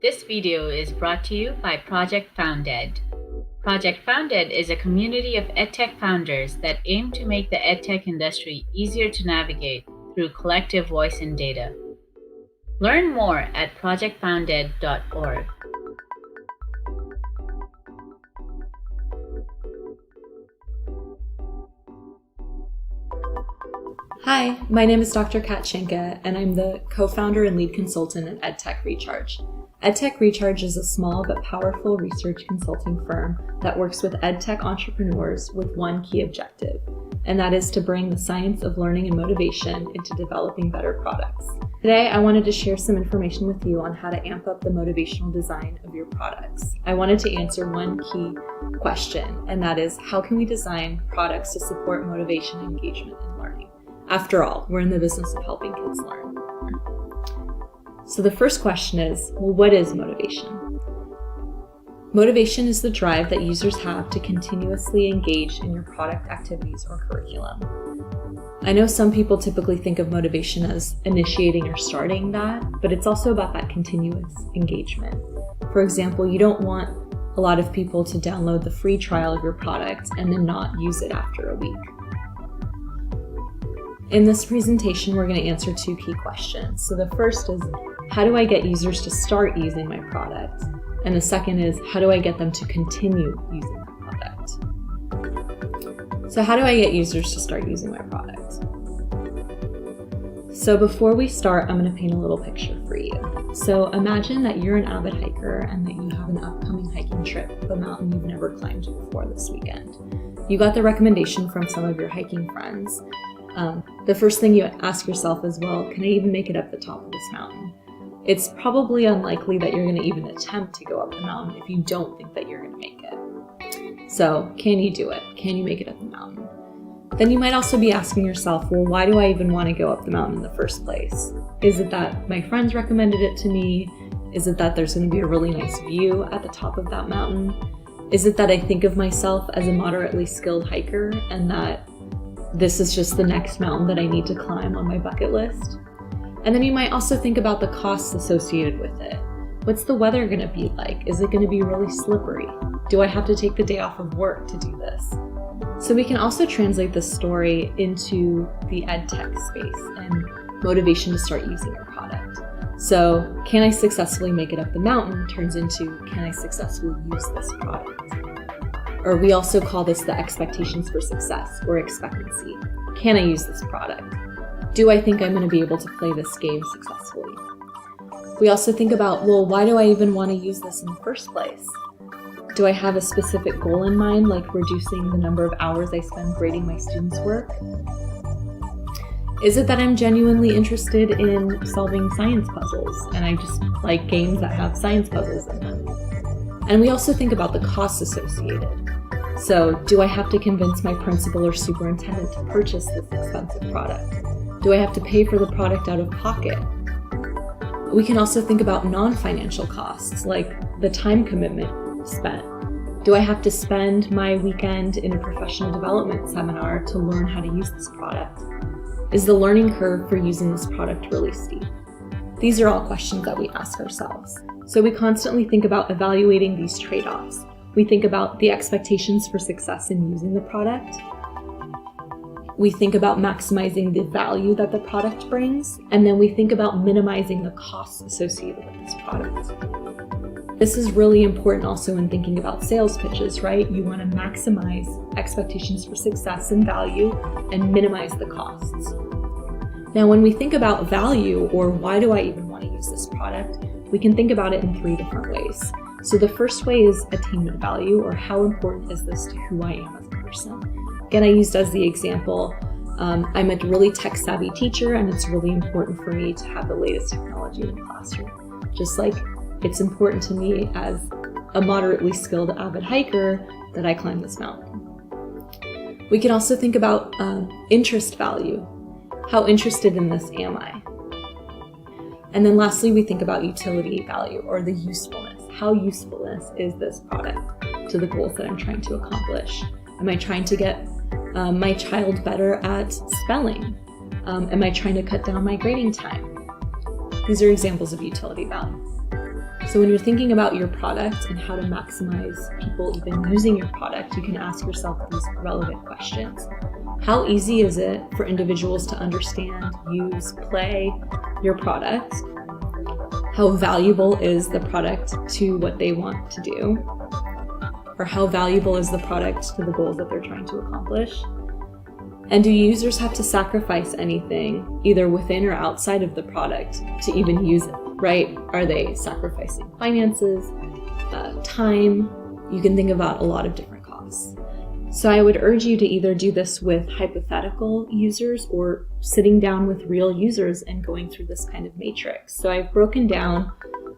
This video is brought to you by Project foundEd. Project foundEd is a community of EdTech founders that aim to make the EdTech industry easier to navigate through collective voice and data. Learn more at projectfounded.org. Hi, my name is Dr. Kat Schenke, and I'm the co-founder and lead consultant at EdTech Recharge. EdTech Recharge is a small but powerful research consulting firm that works with EdTech entrepreneurs with one key objective, and that is to bring the science of learning and motivation into developing better products. Today, I wanted to share some information with you on how to amp up the motivational design of your products. I wanted to answer one key question, and that is, how can we design products to support motivation, engagement, and learning? After all, we're in the business of helping kids learn. So the first question is, well, what is motivation? Motivation is the drive that users have to continuously engage in your product activities or curriculum. I know some people typically think of motivation as initiating or starting that, but it's also about that continuous engagement. For example, you don't want a lot of people to download the free trial of your product and then not use it after a week. In this presentation, we're going to answer two key questions. So the first is, how do I get users to start using my product? And the second is, how do I get them to continue using my product? So how do I get users to start using my product? So before we start, I'm going to paint a little picture for you. So imagine that you're an avid hiker and that you have an upcoming hiking trip up a mountain you've never climbed before this weekend. You got the recommendation from some of your hiking friends. The first thing you ask yourself is, well, can I even make it up the top of this mountain? It's probably unlikely that you're going to even attempt to go up the mountain if you don't think that you're going to make it. So, can you do it? Can you make it up the mountain? Then you might also be asking yourself, well, why do I even want to go up the mountain in the first place? Is it that my friends recommended it to me? Is it that there's going to be a really nice view at the top of that mountain? Is it that I think of myself as a moderately skilled hiker and that this is just the next mountain that I need to climb on my bucket list? And then you might also think about the costs associated with it. What's the weather going to be like? Is it going to be really slippery? Do I have to take the day off of work to do this? So we can also translate this story into the EdTech space and motivation to start using your product. So can I successfully make it up the mountain turns into, can I successfully use this product? Or we also call this the expectations for success, or expectancy. Can I use this product? Do I think I'm going to be able to play this game successfully? We also think about, well, why do I even want to use this in the first place? Do I have a specific goal in mind, like reducing the number of hours I spend grading my students' work? Is it that I'm genuinely interested in solving science puzzles, and I just like games that have science puzzles in them? And we also think about the costs associated. So, do I have to convince my principal or superintendent to purchase this expensive product? Do I have to pay for the product out of pocket? We can also think about non-financial costs, like the time commitment spent. Do I have to spend my weekend in a professional development seminar to learn how to use this product? Is the learning curve for using this product really steep? These are all questions that we ask ourselves. So we constantly think about evaluating these trade-offs. We think about the expectations for success in using the product. We think about maximizing the value that the product brings, and then we think about minimizing the costs associated with this product. This is really important also in thinking about sales pitches, right? You want to maximize expectations for success and value and minimize the costs. Now, when we think about value, or why do I even want to use this product, we can think about it in three different ways. So the first way is attainment value, or how important is this to who I am as a person? Again, I used as the example, I'm a really tech-savvy teacher, and it's really important for me to have the latest technology in the classroom. Just like it's important to me as a moderately skilled avid hiker that I climb this mountain. We can also think about interest value. How interested in this am I? And then lastly, we think about utility value, or the usefulness. How useful is this product to the goals that I'm trying to accomplish? Am I trying to get my child better at spelling? Am I trying to cut down my grading time? These are examples of utility value. So when you're thinking about your product and how to maximize people even using your product, you can ask yourself these relevant questions. How easy is it for individuals to understand, use, play your product? How valuable is the product to what they want to do? Or how valuable is the product to the goals that they're trying to accomplish? And do users have to sacrifice anything, either within or outside of the product, to even use it, right? Are they sacrificing finances, time? You can think about a lot of different costs. So I would urge you to either do this with hypothetical users or sitting down with real users and going through this kind of matrix. So I've broken down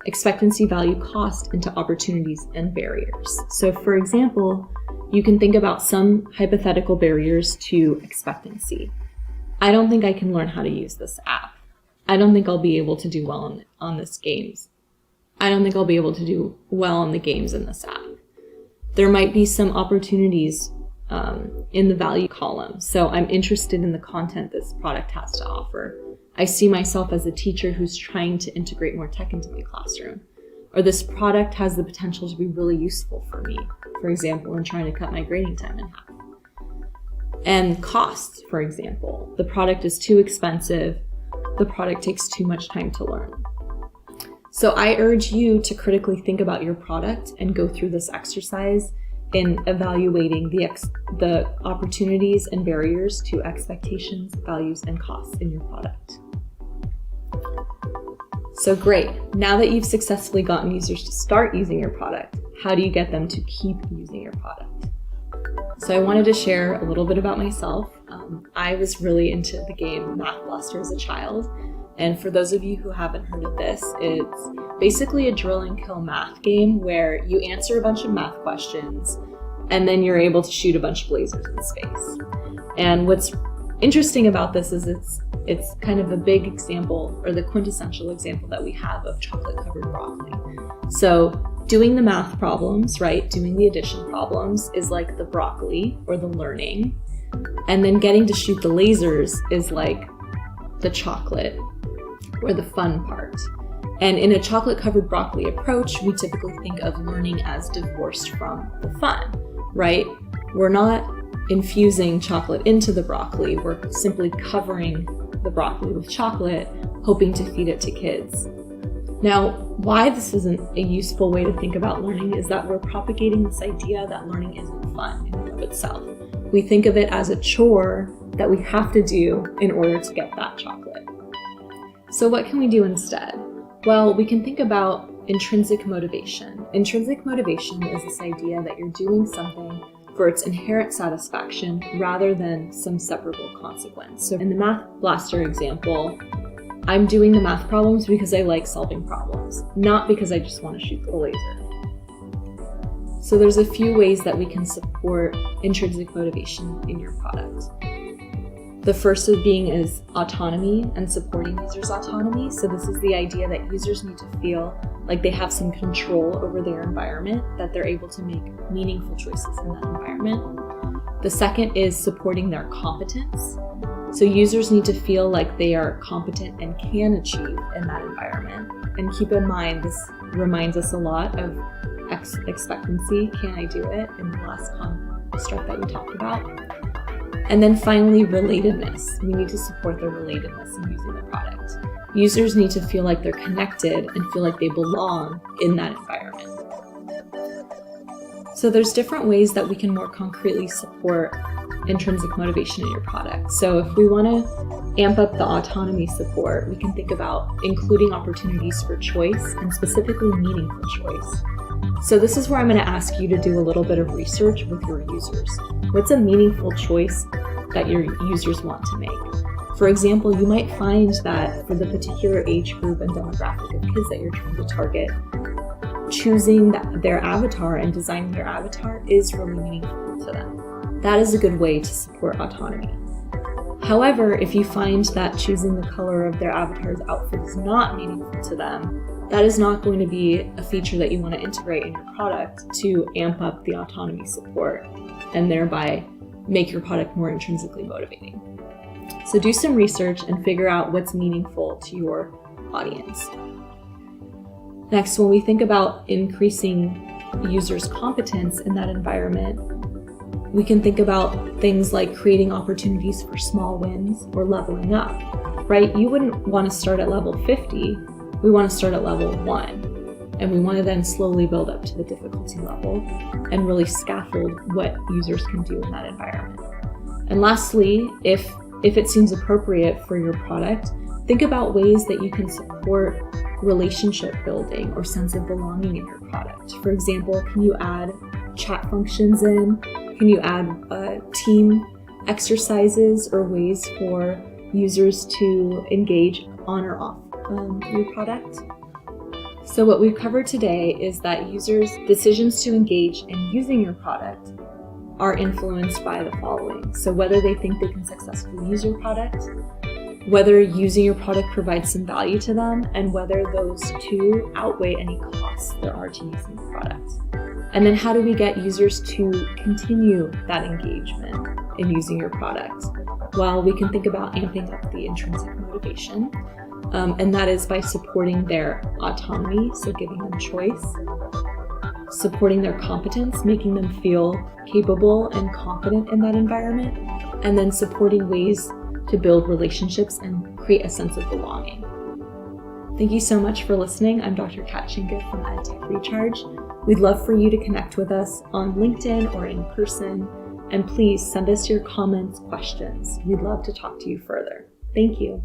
expectancy value cost into opportunities and barriers. So for example, you can think about some hypothetical barriers to expectancy. I don't think I can learn how to use this app. I don't think I'll be able to do well on this games. I don't think I'll be able to do well on the games in this app. There might be some opportunities in the value column. So I'm interested in the content this product has to offer. I see myself as a teacher who's trying to integrate more tech into my classroom. Or this product has the potential to be really useful for me, for example, in trying to cut my grading time in half. And costs, for example. The product is too expensive. The product takes too much time to learn. So I urge you to critically think about your product and go through this exercise in evaluating the opportunities and barriers to expectations, values, and costs in your product. So great, now that you've successfully gotten users to start using your product, how do you get them to keep using your product? So I wanted to share a little bit about myself. I was really into the game Math Blaster as a child. And for those of you who haven't heard of this, it's basically a drill and kill math game where you answer a bunch of math questions and then you're able to shoot a bunch of lasers in space. And what's interesting about this is it's kind of a big example, or the quintessential example that we have of chocolate-covered broccoli. So doing the math problems, right, doing the addition problems is like the broccoli or the learning. And then getting to shoot the lasers is like the chocolate or the fun part. And in a chocolate-covered broccoli approach, we typically think of learning as divorced from the fun, right? We're not infusing chocolate into the broccoli. We're simply covering the broccoli with chocolate, hoping to feed it to kids. Now, why this isn't a useful way to think about learning is that we're propagating this idea that learning isn't fun in and of itself. We think of it as a chore that we have to do in order to get that chocolate. So what can we do instead? Well, we can think about intrinsic motivation. Intrinsic motivation is this idea that you're doing something for its inherent satisfaction rather than some separable consequence. So in the Math Blaster example, I'm doing the math problems because I like solving problems, not because I just want to shoot the laser. So there's a few ways that we can support intrinsic motivation in your product. The first of being is autonomy and supporting users' autonomy. So this is the idea that users need to feel like they have some control over their environment, that they're able to make meaningful choices in that environment. The second is supporting their competence. So users need to feel like they are competent and can achieve in that environment. And keep in mind, this reminds us a lot of expectancy. Can I do it? In the last construct that we talked about. And then finally, relatedness. We need to support their relatedness in using the product. Users need to feel like they're connected and feel like they belong in that environment. So there's different ways that we can more concretely support intrinsic motivation in your product. So if we want to amp up the autonomy support, we can think about including opportunities for choice and specifically meaningful choice. So this is where I'm going to ask you to do a little bit of research with your users. What's a meaningful choice that your users want to make? For example, you might find that for the particular age group and demographic of kids that you're trying to target, choosing their avatar and designing their avatar is really meaningful to them. That is a good way to support autonomy. However, if you find that choosing the color of their avatar's outfit is not meaningful to them, that is not going to be a feature that you want to integrate in your product to amp up the autonomy support and thereby make your product more intrinsically motivating. So do some research and figure out what's meaningful to your audience. Next, when we think about increasing users' competence in that environment, we can think about things like creating opportunities for small wins or leveling up, right? You wouldn't want to start at level 50. We want to start at level 1. And we want to then slowly build up to the difficulty level and really scaffold what users can do in that environment. And lastly, if it seems appropriate for your product, think about ways that you can support relationship building or sense of belonging in your product. For example, can you add chat functions in? Can you add team exercises or ways for users to engage on or off your product? So what we've covered today is that users' decisions to engage in using your product are influenced by the following. So whether they think they can successfully use your product, whether using your product provides some value to them, and whether those two outweigh any costs there are to using the product. And then how do we get users to continue that engagement in using your product? Well, we can think about amping up the intrinsic motivation, and that is by supporting their autonomy, so giving them choice, supporting their competence, making them feel capable and confident in that environment, and then supporting ways to build relationships and create a sense of belonging. Thank you so much for listening. I'm Dr. Kat Schenke from EdTech Recharge. We'd love for you to connect with us on LinkedIn or in person, and please send us your comments, questions. We'd love to talk to you further. Thank you.